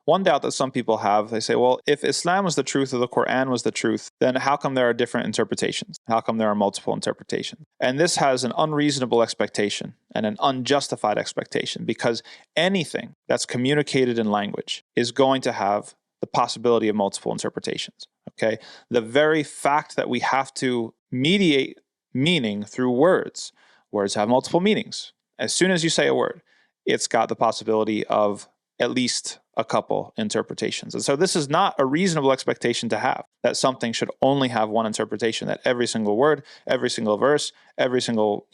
one doubt that some people have, they say, well, if Islam was the truth or the Quran was the truth, then how come there are different interpretations? How come there are multiple interpretations? And this has an unreasonable expectation and an unjustified expectation, because anything that's communicated in language is going to have the possibility of multiple interpretations. Okay? The very fact that we have to mediate meaning through words have multiple meanings. As soon as you say a word, it's got the possibility of at least a couple interpretations. And so this is not a reasonable expectation to have, that something should only have one interpretation, that every single word, every single verse, every single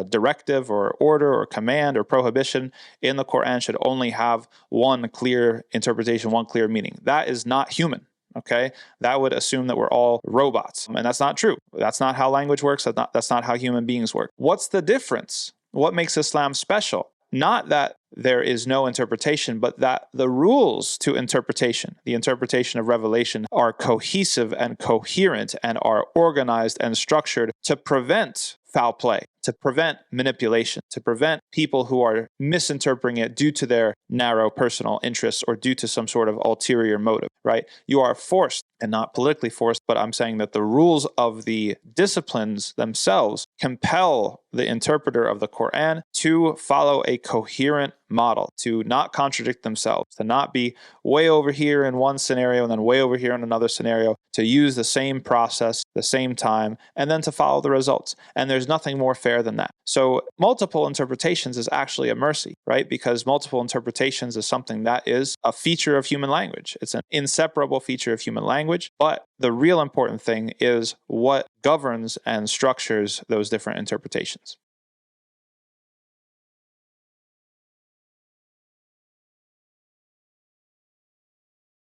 directive or order or command or prohibition in the Quran should only have one clear interpretation, one clear meaning. That is not human. Okay, that would assume that we're all robots, and that's not true. That's not how language works. That's not how human beings work. What's the difference? What makes Islam special? Not that there is no interpretation, but that the rules to interpretation, the interpretation of revelation, are cohesive and coherent and are organized and structured to prevent foul play, to prevent manipulation, to prevent people who are misinterpreting it due to their narrow personal interests or due to some sort of ulterior motive, right? You are forced, and not politically forced, but I'm saying that the rules of the disciplines themselves compel the interpreter of the Quran to follow a coherent model, to not contradict themselves, to not be way over here in one scenario and then way over here in another scenario, to use the same process, the same time, and then to follow the results. And there's nothing more fair than that. So multiple interpretations is actually a mercy, right? Because multiple interpretations is something that is a feature of human language. It's an inseparable feature of human language. But the real important thing is what governs and structures those different interpretations.